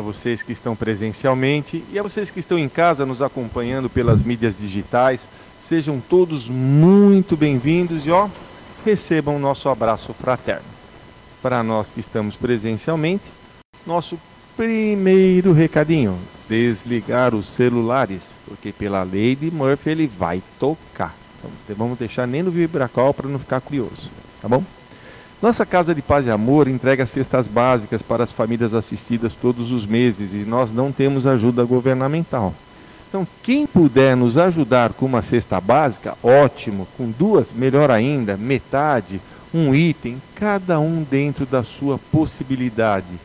vocês que estão presencialmente e a vocês que estão em casa nos acompanhando pelas mídias digitais. Sejam todos muito bem-vindos e recebam o nosso abraço fraterno. Para nós que estamos presencialmente, nosso primeiro recadinho: desligar os celulares, porque pela lei de Murphy ele vai tocar. Então, vamos deixar nem no vibracol para não ficar curioso, tá bom? Nossa Casa de Paz e Amor entrega cestas básicas para as famílias assistidas todos os meses e nós não temos ajuda governamental. Então, quem puder nos ajudar com uma cesta básica, ótimo. Com duas, melhor ainda, metade, um item, cada um dentro da sua possibilidade.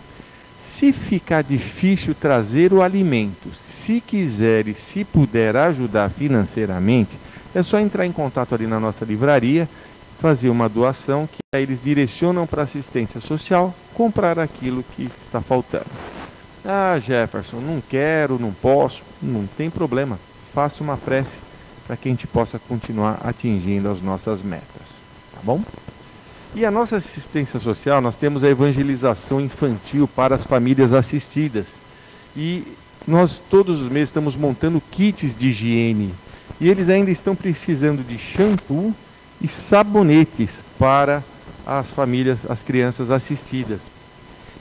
Se ficar difícil trazer o alimento, se quiser e se puder ajudar financeiramente, é só entrar em contato ali na nossa livraria, fazer uma doação que aí eles direcionam para assistência social, comprar aquilo que está faltando. Ah, Jefferson, não quero, não posso, não tem problema. Faça uma prece para que a gente possa continuar atingindo as nossas metas, tá bom? E a nossa assistência social, nós temos a evangelização infantil para as famílias assistidas. E nós todos os meses estamos montando kits de higiene. E eles ainda estão precisando de shampoo e sabonetes para as famílias, as crianças assistidas.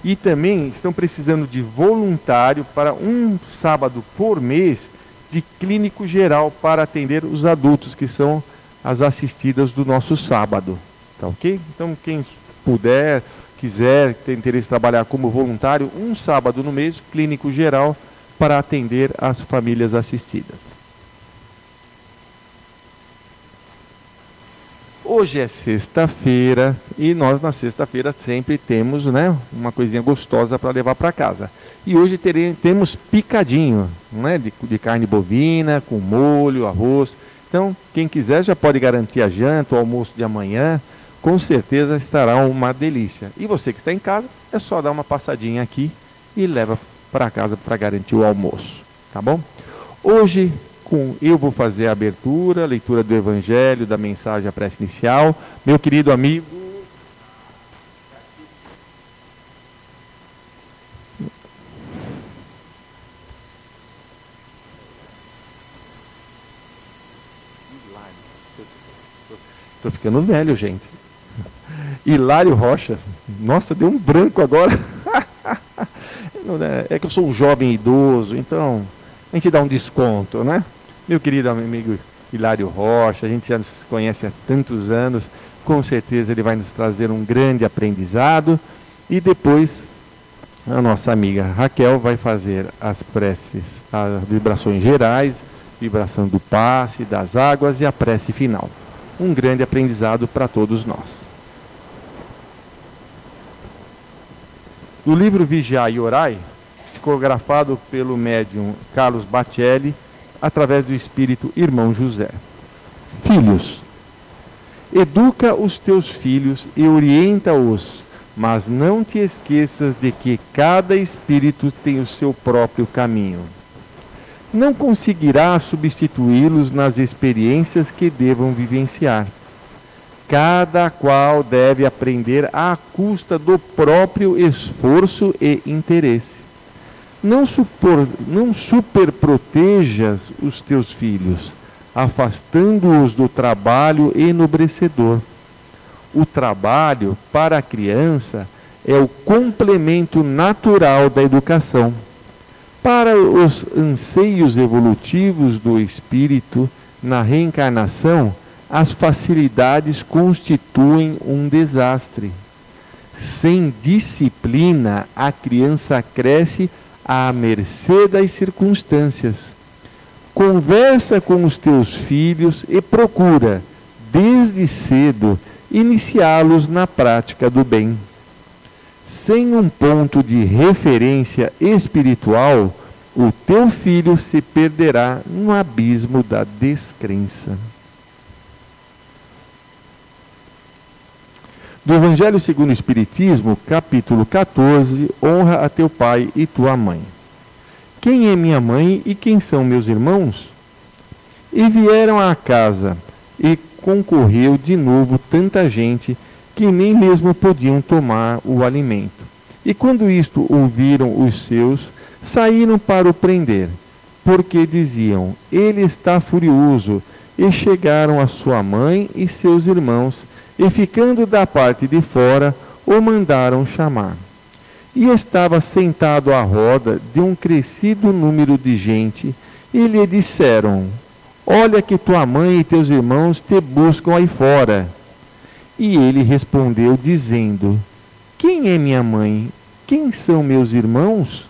E também estão precisando de voluntário para um sábado por mês de clínico geral para atender os adultos, que são as assistidas do nosso sábado. Tá ok? Então, quem puder, quiser, ter interesse em trabalhar como voluntário, um sábado no mês, clínico geral para atender as famílias assistidas. Hoje é sexta-feira e nós na sexta-feira sempre temos, né, uma coisinha gostosa para levar para casa. E hoje temos picadinho, né, de carne bovina, com molho, arroz. Então, quem quiser já pode garantir a janta, o almoço de amanhã, com certeza estará uma delícia. E você que está em casa, é só dar uma passadinha aqui e leva para casa para garantir o almoço, tá bom? Hoje eu vou fazer a abertura, a leitura do Evangelho, da mensagem, a prece inicial. Meu querido amigo... Estou ficando velho, gente. Hilário Rocha. Nossa, deu um branco agora. É que eu sou um jovem idoso, então a gente dá um desconto, né? Meu querido amigo Hilário Rocha, a gente já nos conhece há tantos anos, com certeza ele vai nos trazer um grande aprendizado. E depois a nossa amiga Raquel vai fazer as preces, as vibrações gerais, vibração do passe, das águas e a prece final. Um grande aprendizado para todos nós. Do livro Vigiai e Orai, psicografado pelo médium Carlos Batelli, através do Espírito Irmão José. Filhos, educa os teus filhos e orienta-os, mas não te esqueças de que cada espírito tem o seu próprio caminho. Não conseguirás substituí-los nas experiências que devam vivenciar. Cada qual deve aprender à custa do próprio esforço e interesse. Não superprotejas os teus filhos, afastando-os do trabalho enobrecedor. O trabalho, para a criança, é o complemento natural da educação. Para os anseios evolutivos do espírito, na reencarnação, as facilidades constituem um desastre. Sem disciplina, a criança cresce à mercê das circunstâncias. Conversa com os teus filhos e procura, desde cedo, iniciá-los na prática do bem. Sem um ponto de referência espiritual, o teu filho se perderá no abismo da descrença. Do Evangelho segundo o Espiritismo, capítulo 14, honra a teu pai e tua mãe. Quem é minha mãe e quem são meus irmãos? E vieram à casa, e concorreu de novo tanta gente, que nem mesmo podiam tomar o alimento. E quando isto ouviram os seus, saíram para o prender, porque diziam: ele está furioso. E chegaram a sua mãe e seus irmãos, e ficando da parte de fora, o mandaram chamar. E estava sentado à roda de um crescido número de gente, e lhe disseram: olha que tua mãe e teus irmãos te buscam aí fora. E ele respondeu, dizendo: quem é minha mãe? Quem são meus irmãos?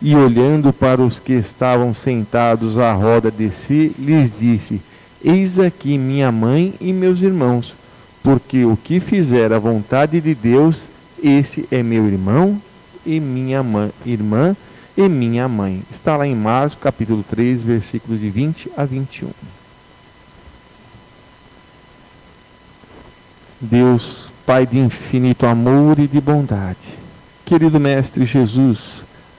E olhando para os que estavam sentados à roda de si, lhes disse: eis aqui minha mãe e meus irmãos, porque o que fizer a vontade de Deus, esse é meu irmão e minha irmã e minha mãe. Está lá em Marcos, capítulo 3, versículos de 20 a 21. Deus, Pai de infinito amor e de bondade, querido Mestre Jesus,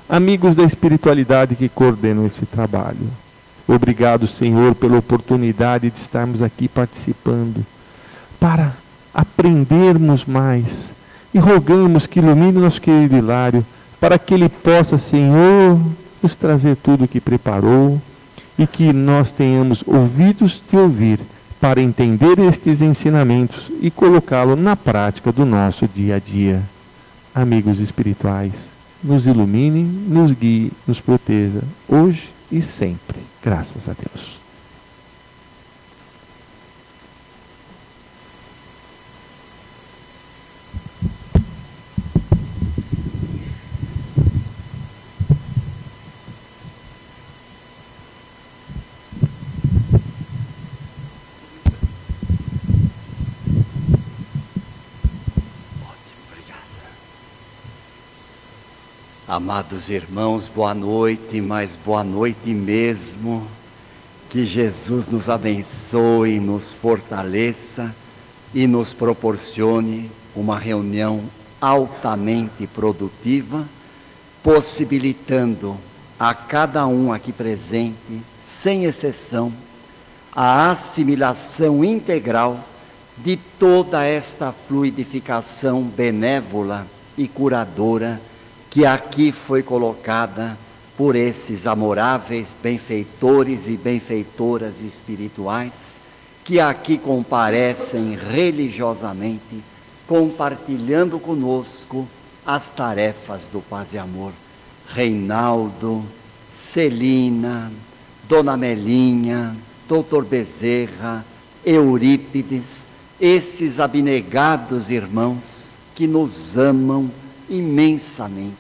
amigos da espiritualidade que coordenam esse trabalho, obrigado, Senhor, pela oportunidade de estarmos aqui participando, para aprendermos mais, e rogamos que ilumine o nosso querido Hilário, para que ele possa, Senhor, nos trazer tudo o que preparou, e que nós tenhamos ouvidos de ouvir, para entender estes ensinamentos e colocá-lo na prática do nosso dia a dia. Amigos espirituais, nos ilumine, nos guie, nos proteja, hoje e sempre. Graças a Deus. Amados irmãos, boa noite, mas boa noite mesmo. Que Jesus nos abençoe, nos fortaleça e nos proporcione uma reunião altamente produtiva, possibilitando a cada um aqui presente, sem exceção, a assimilação integral de toda esta fluidificação benévola e curadora que aqui foi colocada por esses amoráveis benfeitores e benfeitoras espirituais, que aqui comparecem religiosamente, compartilhando conosco as tarefas do Paz e Amor. Reinaldo, Celina, Dona Melinha, Doutor Bezerra, Eurípides, esses abnegados irmãos que nos amam imensamente,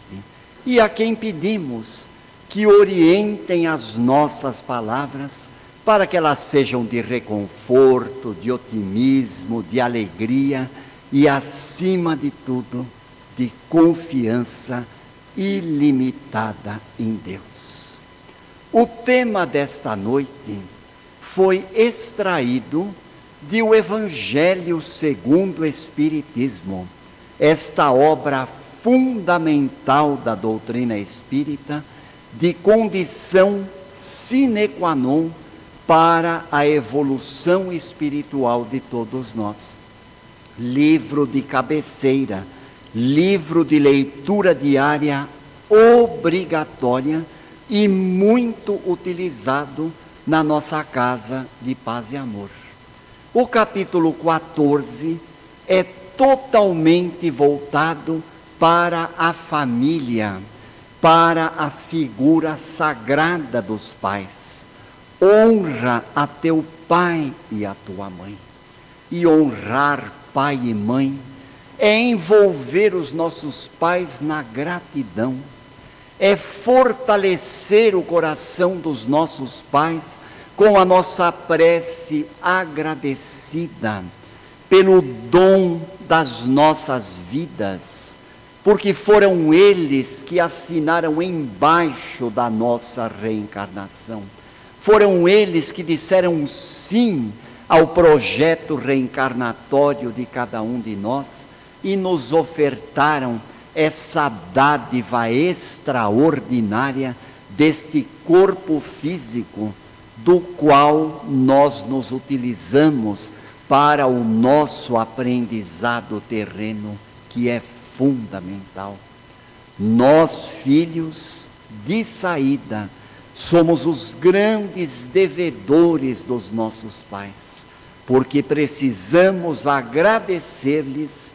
e a quem pedimos que orientem as nossas palavras para que elas sejam de reconforto, de otimismo, de alegria e, acima de tudo, de confiança ilimitada em Deus. O tema desta noite foi extraído de O Evangelho segundo o Espiritismo, esta obra fundamental da doutrina espírita, de condição sine qua non para a evolução espiritual de todos nós. Livro de cabeceira, livro de leitura diária obrigatória e muito utilizado na nossa casa de Paz e Amor. O capítulo 14 é totalmente voltado para a família, para a figura sagrada dos pais. Honra a teu pai e a tua mãe. E honrar pai e mãe é envolver os nossos pais na gratidão, é fortalecer o coração dos nossos pais com a nossa prece agradecida pelo dom das nossas vidas, porque foram eles que assinaram embaixo da nossa reencarnação. Foram eles que disseram sim ao projeto reencarnatório de cada um de nós e nos ofertaram essa dádiva extraordinária deste corpo físico, do qual nós nos utilizamos para o nosso aprendizado terreno, que é fundamental. Nós, filhos, de saída, somos os grandes devedores dos nossos pais, porque precisamos agradecer-lhes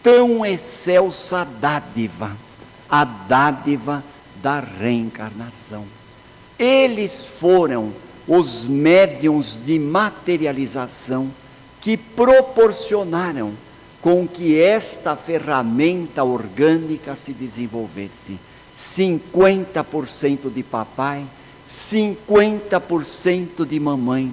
tão excelsa dádiva, a dádiva da reencarnação. Eles foram os médiuns de materialização que proporcionaram com que esta ferramenta orgânica se desenvolvesse. 50% de papai, 50% de mamãe.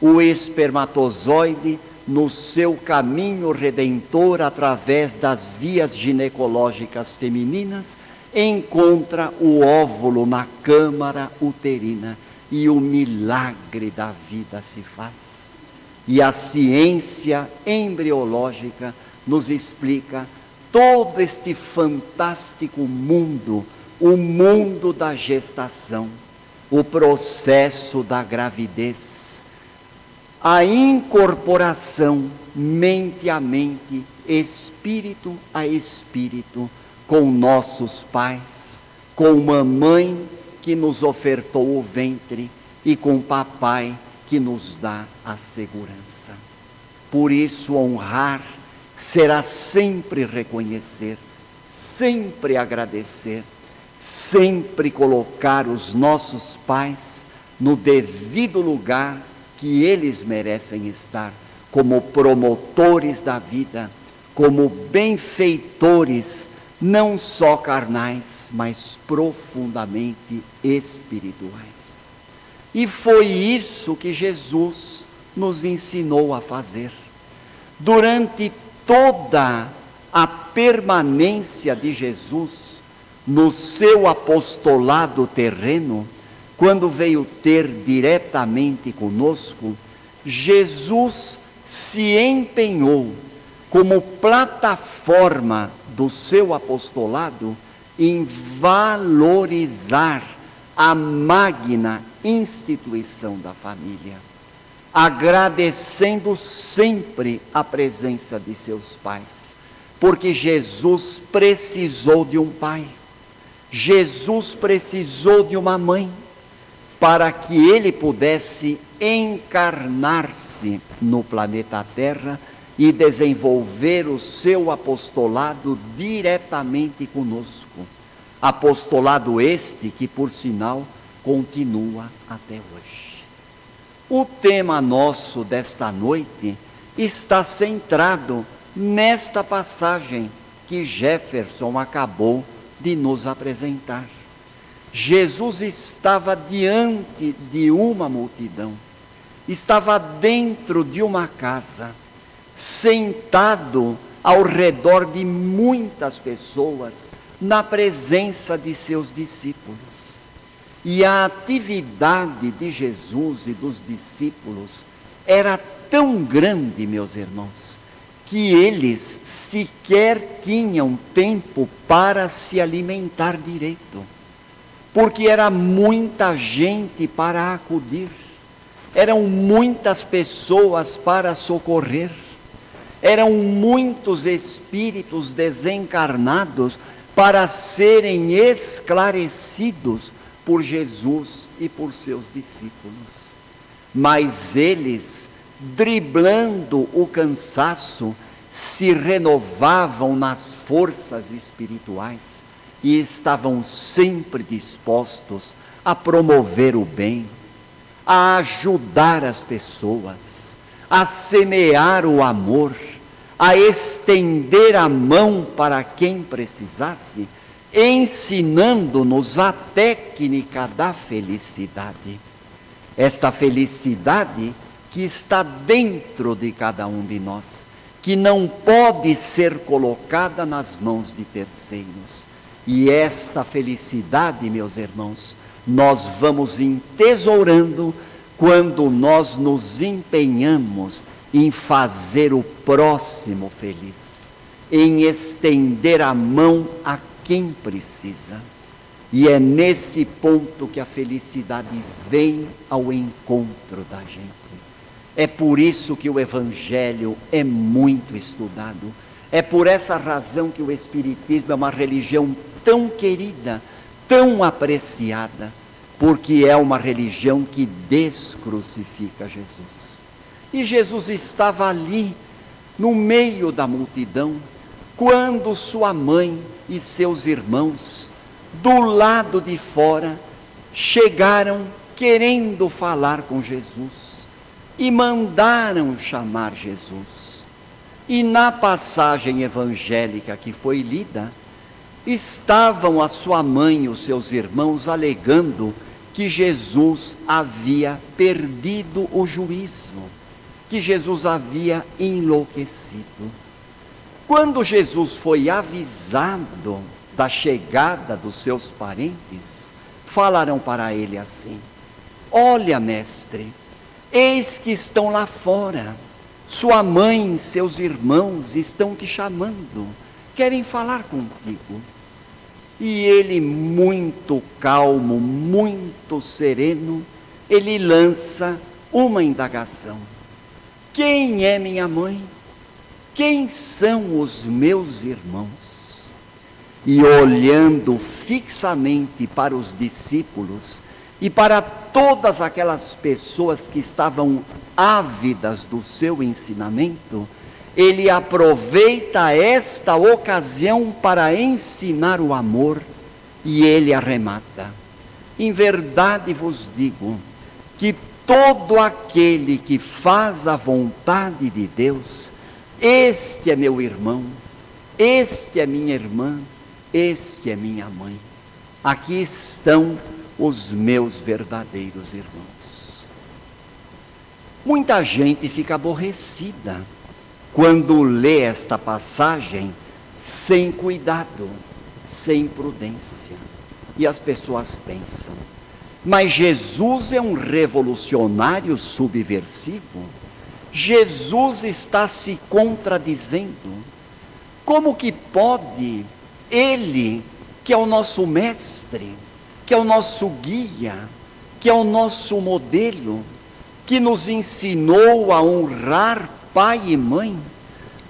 O espermatozoide, no seu caminho redentor através das vias ginecológicas femininas, encontra o óvulo na câmara uterina e o milagre da vida se faz. E a ciência embriológica nos explica todo este fantástico mundo, o mundo da gestação, o processo da gravidez, a incorporação mente a mente, espírito a espírito, com nossos pais, com mamãe que nos ofertou o ventre e com papai que nos dá a segurança. Por isso honrar será sempre reconhecer, sempre agradecer, sempre colocar os nossos pais no devido lugar que eles merecem estar, como promotores da vida, como benfeitores, não só carnais, mas profundamente espirituais. E foi isso que Jesus nos ensinou a fazer. Durante toda a permanência de Jesus no seu apostolado terreno, quando veio ter diretamente conosco, Jesus se empenhou como plataforma do seu apostolado em valorizar a magna instituição da família, agradecendo sempre a presença de seus pais, porque Jesus precisou de um pai, Jesus precisou de uma mãe, para que ele pudesse encarnar-se no planeta Terra e desenvolver o seu apostolado diretamente conosco. Apostolado este que, por sinal, continua até hoje. O tema nosso desta noite está centrado nesta passagem que Jefferson acabou de nos apresentar. Jesus estava diante de uma multidão, estava dentro de uma casa, sentado ao redor de muitas pessoas, na presença de seus discípulos. E a atividade de Jesus e dos discípulos era tão grande, meus irmãos, que eles sequer tinham tempo para se alimentar direito, porque era muita gente para acudir, eram muitas pessoas para socorrer, eram muitos espíritos desencarnados para serem esclarecidos por Jesus e por seus discípulos. Mas eles, driblando o cansaço, se renovavam nas forças espirituais e estavam sempre dispostos a promover o bem, a ajudar as pessoas, a semear o amor, a estender a mão para quem precisasse, ensinando-nos a técnica da felicidade. Esta felicidade que está dentro de cada um de nós, que não pode ser colocada nas mãos de terceiros. E esta felicidade, meus irmãos, nós vamos entesourando quando nós nos empenhamos em fazer o próximo feliz, em estender a mão a quem precisa. E é nesse ponto que a felicidade vem ao encontro da gente. É por isso que o Evangelho é muito estudado. É por essa razão que o Espiritismo é uma religião tão querida, tão apreciada, porque é uma religião que descrucifica Jesus. E Jesus estava ali, no meio da multidão, quando sua mãe e seus irmãos, do lado de fora, chegaram querendo falar com Jesus e mandaram chamar Jesus. E na passagem evangélica que foi lida, estavam a sua mãe e os seus irmãos alegando que Jesus havia perdido o juízo, que Jesus havia enlouquecido. Quando Jesus foi avisado da chegada dos seus parentes, falaram para ele assim: olha, mestre, eis que estão lá fora, sua mãe e seus irmãos estão te chamando, querem falar contigo. E ele, muito calmo, muito sereno, ele lança uma indagação: quem é minha mãe? Quem são os meus irmãos? E olhando fixamente para os discípulos e para todas aquelas pessoas que estavam ávidas do seu ensinamento, ele aproveita esta ocasião para ensinar o amor, e ele arremata: em verdade vos digo que todo aquele que faz a vontade de Deus, este é meu irmão, este é minha irmã, este é minha mãe. Aqui estão os meus verdadeiros irmãos. Muita gente fica aborrecida quando lê esta passagem sem cuidado, sem prudência. E as pessoas pensam: mas Jesus é um revolucionário subversivo? Jesus está se contradizendo. Como que pode ele, que é o nosso mestre, que é o nosso guia, que é o nosso modelo, que nos ensinou a honrar pai e mãe,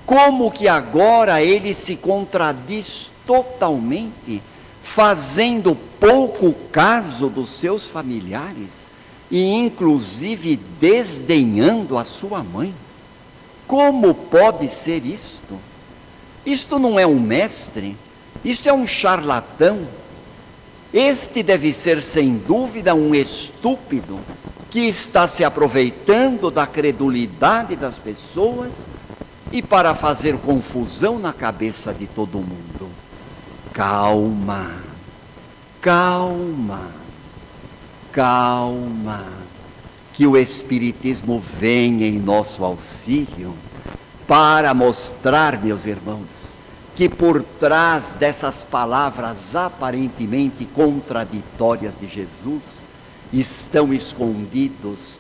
como que agora ele se contradiz totalmente, fazendo pouco caso dos seus familiares e inclusive desdenhando a sua mãe? Como pode ser isto? Isto não é um mestre, isto é um charlatão. Este deve ser, sem dúvida, um estúpido que está se aproveitando da credulidade das pessoas e para fazer confusão na cabeça de todo mundo. Calma, calma, calma, que o Espiritismo venha em nosso auxílio para mostrar, meus irmãos, que por trás dessas palavras aparentemente contraditórias de Jesus estão escondidos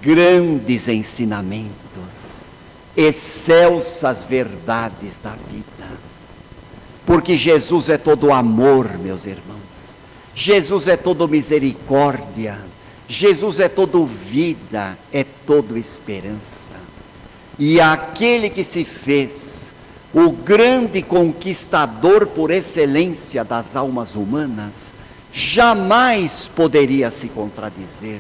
grandes ensinamentos, excelsas verdades da vida. Porque Jesus é todo amor, meus irmãos. Jesus é todo misericórdia. Jesus é todo vida, é todo esperança. E aquele que se fez o grande conquistador por excelência das almas humanas, jamais poderia se contradizer,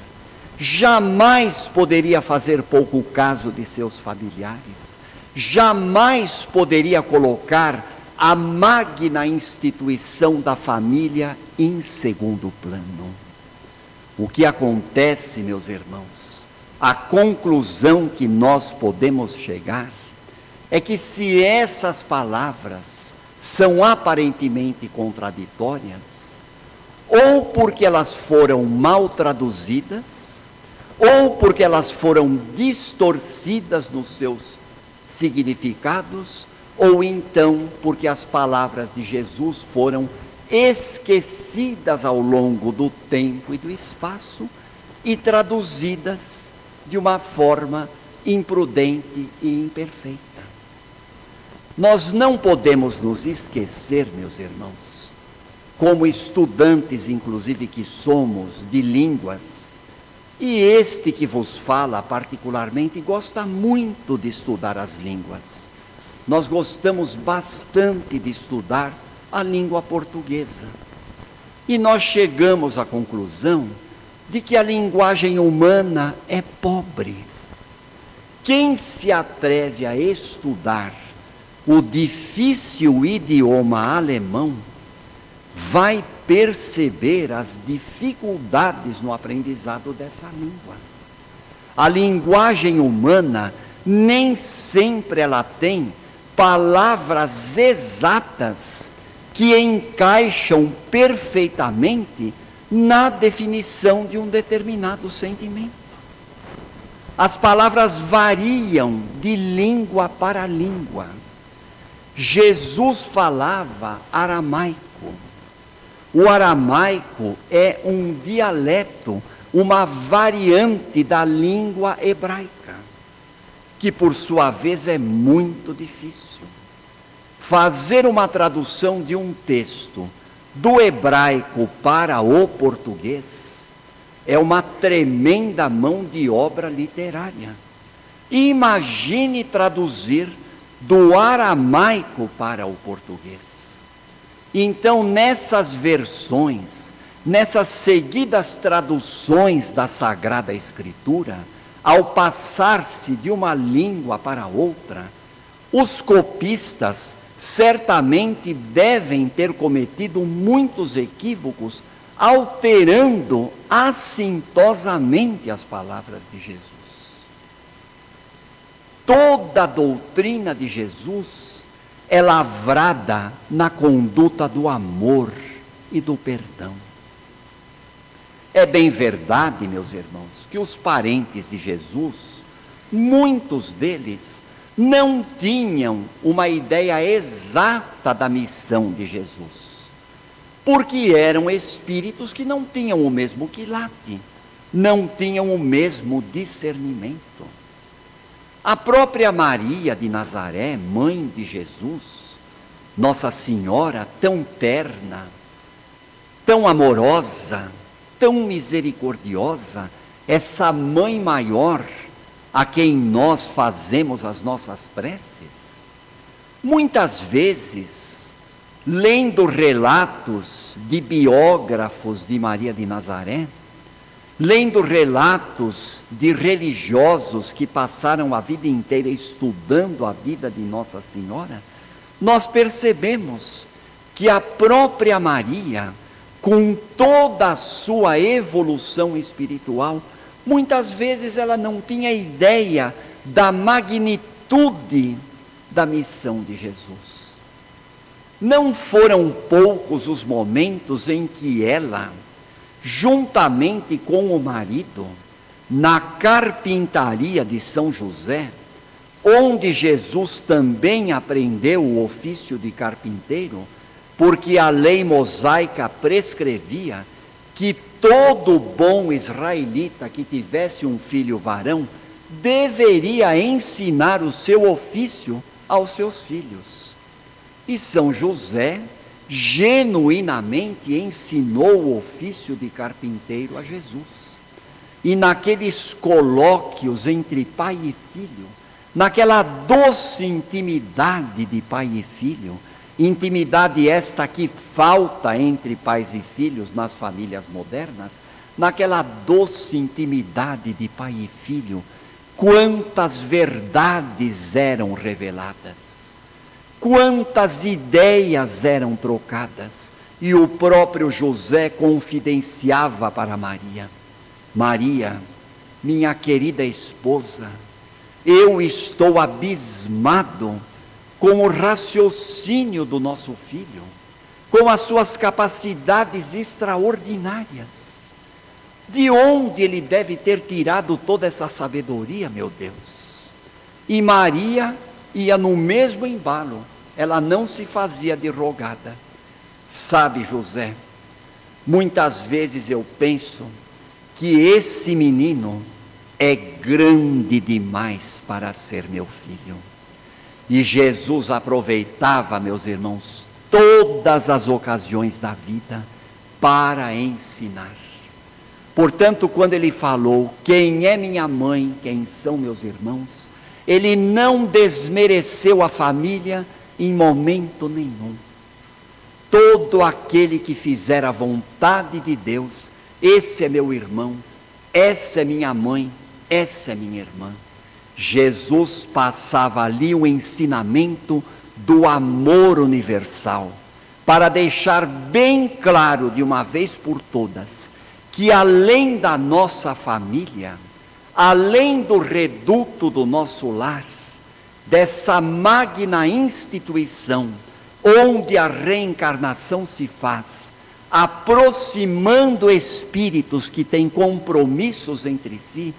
jamais poderia fazer pouco caso de seus familiares, jamais poderia colocar a magna instituição da família em segundo plano. O que acontece, meus irmãos, a conclusão que nós podemos chegar é que se essas palavras são aparentemente contraditórias, ou porque elas foram mal traduzidas, ou porque elas foram distorcidas nos seus significados, ou então porque as palavras de Jesus foram esquecidas ao longo do tempo e do espaço e traduzidas de uma forma imprudente e imperfeita. Nós não podemos nos esquecer, meus irmãos, como estudantes, inclusive, que somos de línguas, e este que vos fala particularmente gosta muito de estudar as línguas. Nós gostamos bastante de estudar a língua portuguesa. E nós chegamos à conclusão de que a linguagem humana é pobre. Quem se atreve a estudar o difícil idioma alemão vai perceber as dificuldades no aprendizado dessa língua. A linguagem humana nem sempre ela tem palavras exatas que encaixam perfeitamente na definição de um determinado sentimento. As palavras variam de língua para língua. Jesus falava aramaico. O aramaico é um dialeto, uma variante da língua hebraica, que por sua vez é muito difícil. Fazer uma tradução de um texto do hebraico para o português é uma tremenda mão de obra literária. E imagine traduzir do aramaico para o português. Então, nessas versões, nessas seguidas traduções da Sagrada Escritura, ao passar-se de uma língua para outra, os copistas certamente devem ter cometido muitos equívocos, alterando assintosamente as palavras de Jesus. Toda a doutrina de Jesus é lavrada na conduta do amor e do perdão. É bem verdade, meus irmãos, que os parentes de Jesus, muitos deles, não tinham uma ideia exata da missão de Jesus, porque eram espíritos que não tinham o mesmo quilate, não tinham o mesmo discernimento. A própria Maria de Nazaré, mãe de Jesus, Nossa Senhora, tão terna, tão amorosa, tão misericordiosa, essa mãe maior a quem nós fazemos as nossas preces, muitas vezes, lendo relatos de biógrafos de Maria de Nazaré, lendo relatos de religiosos que passaram a vida inteira estudando a vida de Nossa Senhora, nós percebemos que a própria Maria, com toda a sua evolução espiritual, muitas vezes ela não tinha ideia da magnitude da missão de Jesus. Não foram poucos os momentos em que ela, juntamente com o marido, na carpintaria de São José, onde Jesus também aprendeu o ofício de carpinteiro, porque a lei mosaica prescrevia que todo bom israelita que tivesse um filho varão deveria ensinar o seu ofício aos seus filhos. E São José genuinamente ensinou o ofício de carpinteiro a Jesus. E naqueles colóquios entre pai e filho, naquela doce intimidade de pai e filho, intimidade esta que falta entre pais e filhos nas famílias modernas, naquela doce intimidade de pai e filho, quantas verdades eram reveladas, quantas ideias eram trocadas, e o próprio José confidenciava para Maria: Maria, minha querida esposa, eu estou abismado com o raciocínio do nosso filho, com as suas capacidades extraordinárias. De onde ele deve ter tirado toda essa sabedoria, meu Deus? E Maria ia no mesmo embalo, ela não se fazia de rogada. Sabe, José, muitas vezes eu penso que esse menino é grande demais para ser meu filho. E Jesus aproveitava, meus irmãos, todas as ocasiões da vida para ensinar. Portanto, quando ele falou: quem é minha mãe, quem são meus irmãos, ele não desmereceu a família em momento nenhum. Todo aquele que fizer a vontade de Deus, esse é meu irmão, essa é minha mãe, essa é minha irmã. Jesus passava ali o ensinamento do amor universal, para deixar bem claro de uma vez por todas, que além da nossa família, além do reduto do nosso lar, dessa magna instituição, onde a reencarnação se faz, aproximando espíritos que têm compromissos entre si,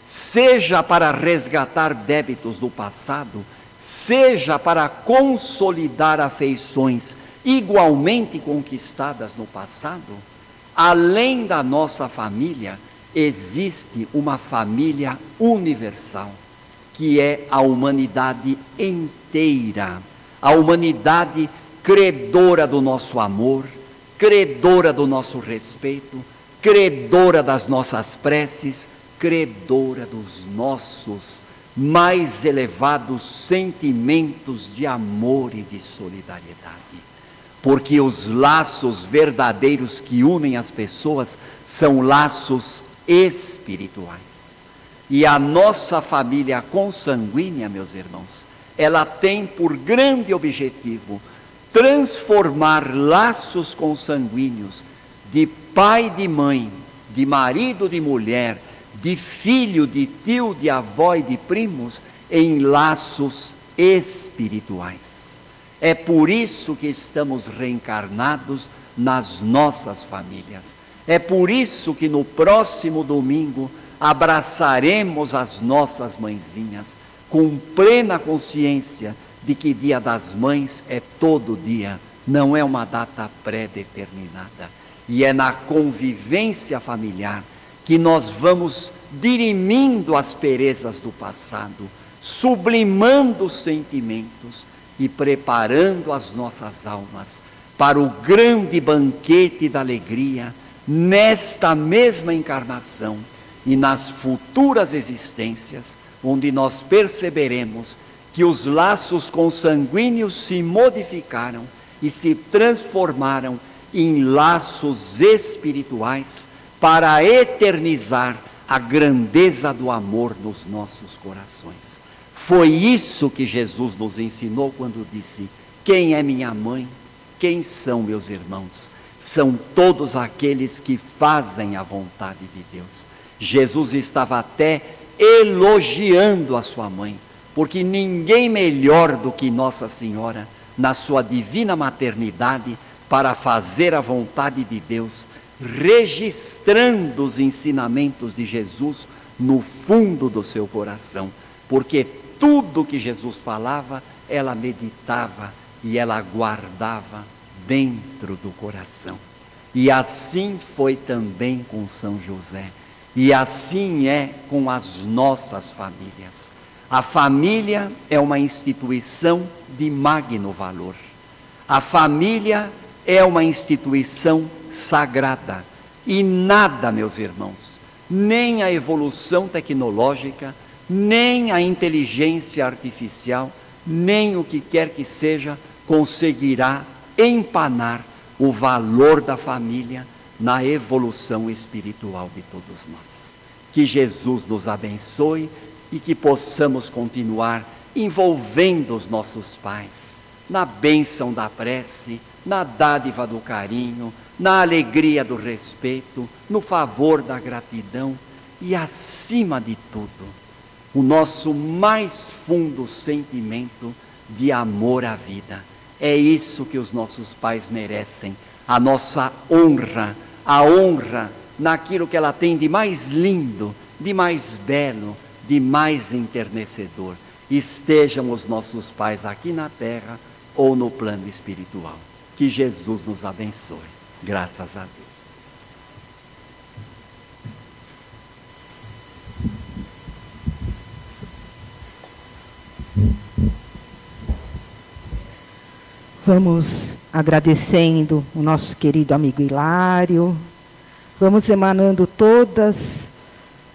seja para resgatar débitos do passado, seja para consolidar afeições igualmente conquistadas no passado, além da nossa família, existe uma família universal, que é a humanidade inteira, a humanidade credora do nosso amor, credora do nosso respeito, credora das nossas preces, credora dos nossos mais elevados sentimentos de amor e de solidariedade. Porque os laços verdadeiros que unem as pessoas são laços espirituais. E a nossa família consanguínea, meus irmãos, ela tem por grande objetivo transformar laços consanguíneos de pai e de mãe, de marido e de mulher, de filho, de tio, de avó e de primos, em laços espirituais. É por isso que estamos reencarnados nas nossas famílias. É por isso que no próximo domingo abraçaremos as nossas mãezinhas, com plena consciência de que Dia das Mães é todo dia, não é uma data pré-determinada. E é na convivência familiar que nós vamos dirimindo as asperezas do passado, sublimando os sentimentos e preparando as nossas almas para o grande banquete da alegria, nesta mesma encarnação e nas futuras existências, onde nós perceberemos que os laços consanguíneos se modificaram e se transformaram em laços espirituais para eternizar a grandeza do amor nos nossos corações. Foi isso que Jesus nos ensinou quando disse: quem é minha mãe? Quem são meus irmãos? São todos aqueles que fazem a vontade de Deus. Jesus estava até elogiando a sua mãe, porque ninguém melhor do que Nossa Senhora, na sua divina maternidade, para fazer a vontade de Deus, registrando os ensinamentos de Jesus no fundo do seu coração, porque tudo que Jesus falava, ela meditava e ela guardava dentro do coração. E assim foi também com São José, e assim é com as nossas famílias. A família é uma instituição de magno valor. A família é uma instituição sagrada. E nada, meus irmãos, nem a evolução tecnológica, nem a inteligência artificial, nem o que quer que seja, conseguirá empanar o valor da família na evolução espiritual de todos nós. Que Jesus nos abençoe e que possamos continuar envolvendo os nossos pais na bênção da prece, na dádiva do carinho, na alegria do respeito, no favor da gratidão e, acima de tudo, o nosso mais fundo sentimento de amor à vida. É isso que os nossos pais merecem, a nossa honra, a honra naquilo que ela tem de mais lindo, de mais belo, de mais enternecedor. Estejam os nossos pais aqui na terra ou no plano espiritual. Que Jesus nos abençoe. Graças a Deus. Vamos agradecendo o nosso querido amigo Hilário, vamos emanando todas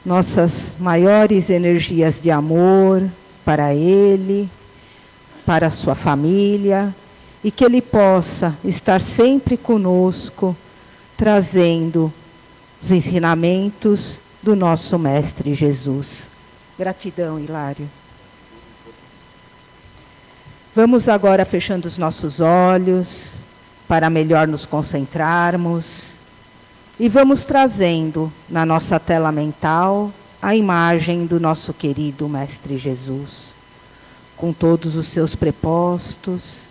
nossas maiores energias de amor para ele, para a sua família, e que Ele possa estar sempre conosco, trazendo os ensinamentos do nosso Mestre Jesus. Gratidão, Hilário. Vamos agora fechando os nossos olhos, para melhor nos concentrarmos, e vamos trazendo na nossa tela mental a imagem do nosso querido Mestre Jesus, com todos os seus prepostos,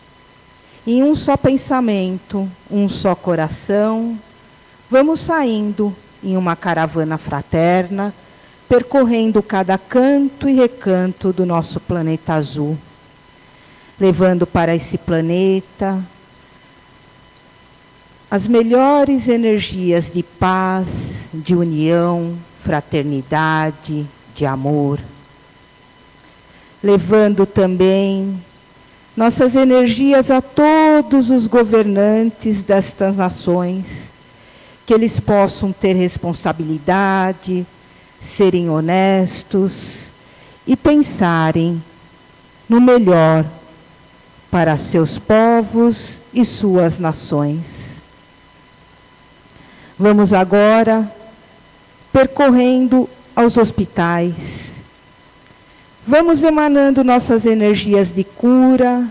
em um só pensamento, um só coração, vamos saindo em uma caravana fraterna, percorrendo cada canto e recanto do nosso planeta azul, levando para esse planeta as melhores energias de paz, de união, fraternidade, de amor. Levando também nossas energias a todos os governantes destas nações, que eles possam ter responsabilidade, serem honestos e pensarem no melhor para seus povos e suas nações. Vamos agora percorrendo aos hospitais. Vamos emanando nossas energias de cura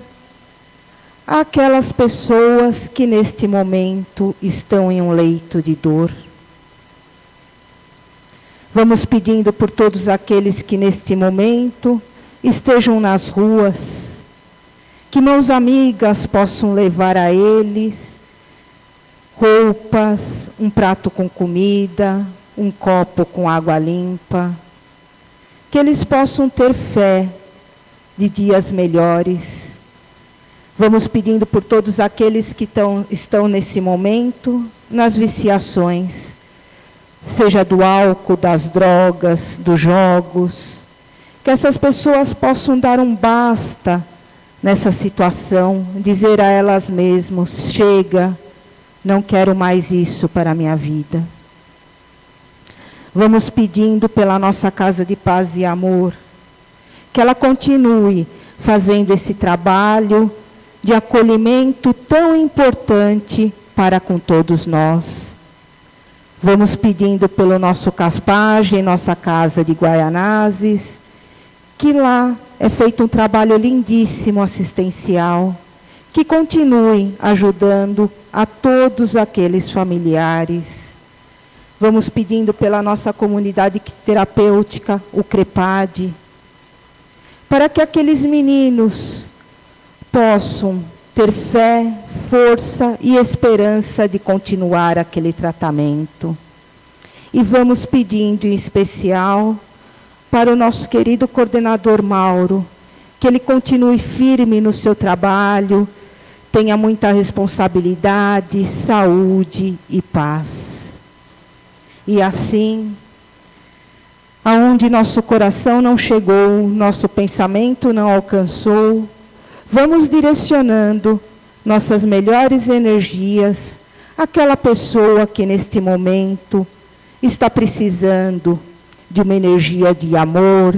àquelas pessoas que neste momento estão em um leito de dor. Vamos pedindo por todos aqueles que neste momento estejam nas ruas, que mãos amigas possam levar a eles roupas, um prato com comida, um copo com água limpa, que eles possam ter fé de dias melhores. Vamos pedindo por todos aqueles que estão nesse momento nas viciações, seja do álcool, das drogas, dos jogos, que essas pessoas possam dar um basta nessa situação, dizer a elas mesmas: chega, não quero mais isso para a minha vida. Vamos pedindo pela nossa Casa de Paz e Amor, que ela continue fazendo esse trabalho de acolhimento tão importante para com todos nós. Vamos pedindo pelo nosso Caspagem, nossa casa de Guaianazes, que lá é feito um trabalho lindíssimo assistencial, que continue ajudando a todos aqueles familiares. Vamos pedindo pela nossa comunidade terapêutica, o CREPAD, para que aqueles meninos possam ter fé, força e esperança de continuar aquele tratamento. E vamos pedindo em especial para o nosso querido coordenador Mauro, que ele continue firme no seu trabalho, tenha muita responsabilidade, saúde e paz. E assim, aonde nosso coração não chegou, nosso pensamento não alcançou, vamos direcionando nossas melhores energias àquela pessoa que neste momento está precisando de uma energia de amor,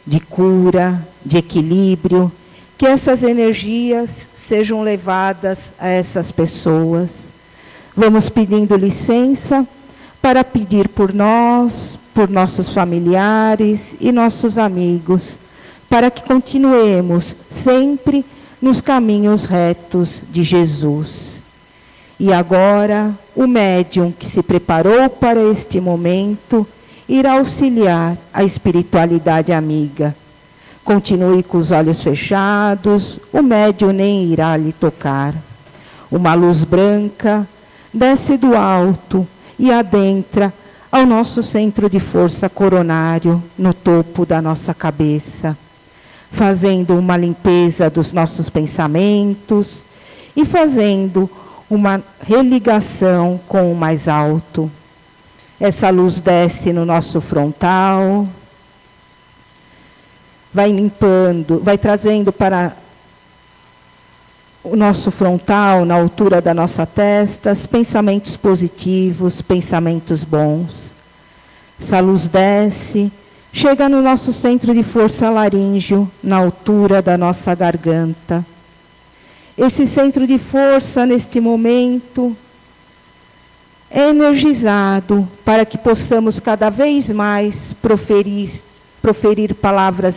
de cura, de equilíbrio, que essas energias sejam levadas a essas pessoas. Vamos pedindo licença para pedir por nós, por nossos familiares e nossos amigos, para que continuemos sempre nos caminhos retos de Jesus. E agora, o médium que se preparou para este momento irá auxiliar a espiritualidade amiga. Continue com os olhos fechados, o médium nem irá lhe tocar. Uma luz branca desce do alto e adentra ao nosso centro de força coronário, no topo da nossa cabeça, fazendo uma limpeza dos nossos pensamentos e fazendo uma religação com o mais alto. Essa luz desce no nosso frontal, vai limpando, vai trazendo para o nosso frontal, na altura da nossa testa, pensamentos positivos, pensamentos bons. Essa luz desce, chega no nosso centro de força laríngeo, na altura da nossa garganta. Esse centro de força, neste momento, é energizado para que possamos cada vez mais proferir palavras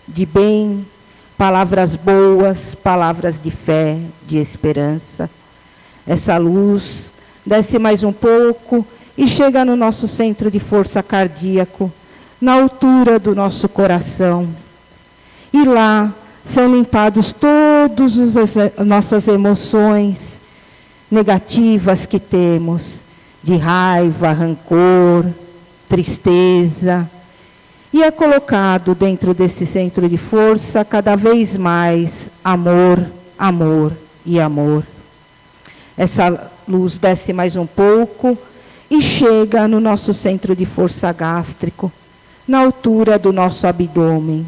de bem, palavras boas, palavras de fé, de esperança. Essa luz desce mais um pouco e chega no nosso centro de força cardíaco, na altura do nosso coração. E lá são limpados todas as nossas emoções negativas que temos, de raiva, rancor, tristeza. E é colocado dentro desse centro de força cada vez mais amor, amor e amor. Essa luz desce mais um pouco e chega no nosso centro de força gástrico, na altura do nosso abdômen.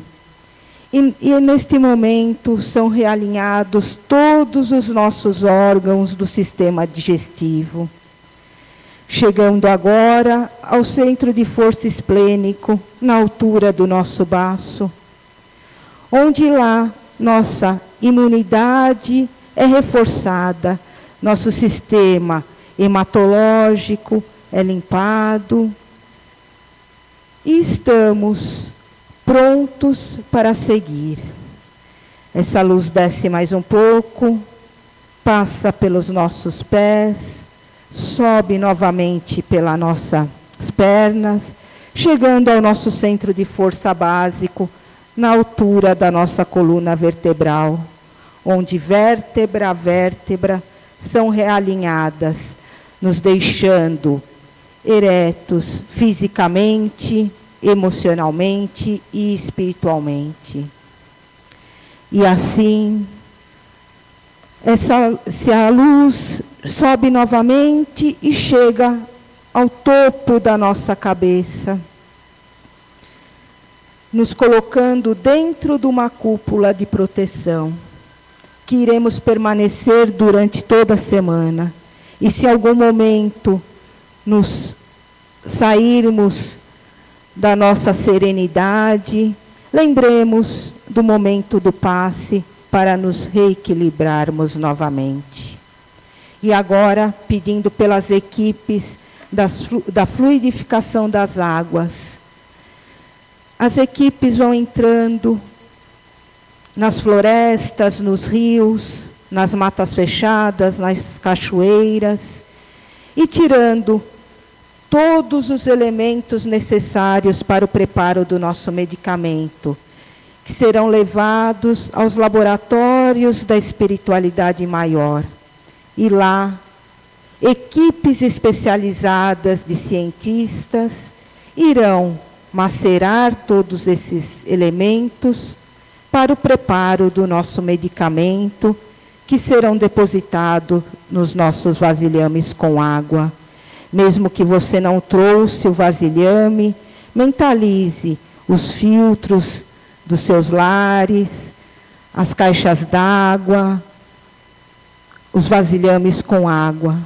E neste momento são realinhados todos os nossos órgãos do sistema digestivo. Chegando agora ao centro de força esplênico, na altura do nosso baço, onde lá nossa imunidade é reforçada, nosso sistema hematológico é limpado e estamos prontos para seguir. Essa luz desce mais um pouco, passa pelos nossos pés, sobe novamente pelas nossas pernas, chegando ao nosso centro de força básico, na altura da nossa coluna vertebral, onde vértebra a vértebra são realinhadas, nos deixando eretos fisicamente, emocionalmente e espiritualmente. E assim, se a luz sobe novamente e chega ao topo da nossa cabeça, nos colocando dentro de uma cúpula de proteção, que iremos permanecer durante toda a semana. E se em algum momento nos sairmos da nossa serenidade, lembremos do momento do passe para nos reequilibrarmos novamente. E agora, pedindo pelas equipes da fluidificação das águas, as equipes vão entrando nas florestas, nos rios, nas matas fechadas, nas cachoeiras, e tirando todos os elementos necessários para o preparo do nosso medicamento, que serão levados aos laboratórios da espiritualidade maior. E lá, equipes especializadas de cientistas irão macerar todos esses elementos para o preparo do nosso medicamento, que serão depositados nos nossos vasilhames com água. Mesmo que você não trouxe o vasilhame, mentalize os filtros dos seus lares, as caixas d'água, os vasilhames com água.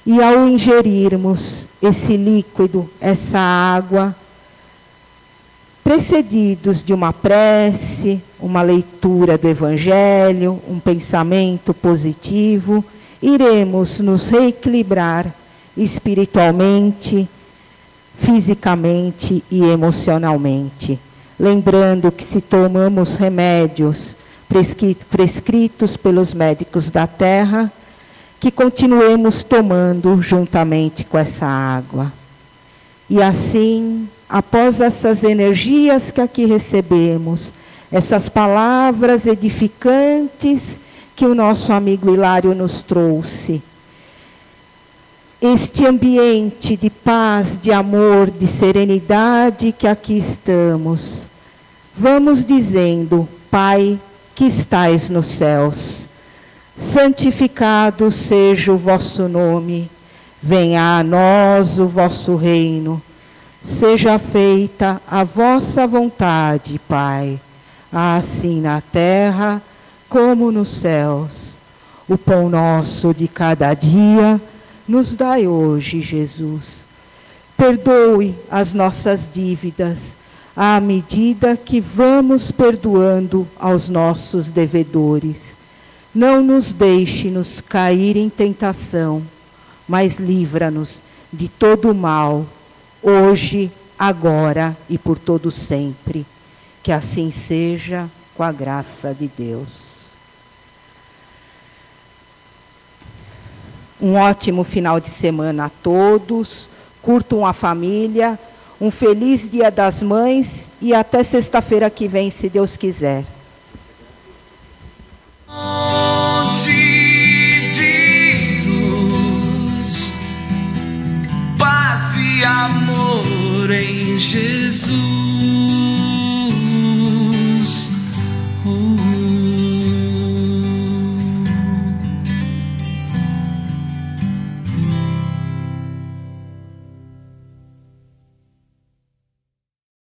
E ao ingerirmos esse líquido, essa água, precedidos de uma prece, uma leitura do Evangelho, um pensamento positivo, iremos nos reequilibrar espiritualmente, fisicamente e emocionalmente. Lembrando que se tomamos remédios prescritos pelos médicos da terra, que continuemos tomando juntamente com essa água. E assim, após essas energias que aqui recebemos, essas palavras edificantes que o nosso amigo Hilário nos trouxe, este ambiente de paz, de amor, de serenidade que aqui estamos, vamos dizendo: Pai que estais nos céus, santificado seja o vosso nome, venha a nós o vosso reino, seja feita a vossa vontade, Pai, assim na terra como nos céus. O pão nosso de cada dia nos dai hoje, Jesus. Perdoe as nossas dívidas, à medida que vamos perdoando aos nossos devedores. Não nos deixe-nos cair em tentação, mas livra-nos de todo o mal, hoje, agora e por todo sempre. Que assim seja, com a graça de Deus. Um ótimo final de semana a todos, curtam a família, um feliz Dia das Mães e até sexta-feira que vem, se Deus quiser. Paz e amor em Jesus.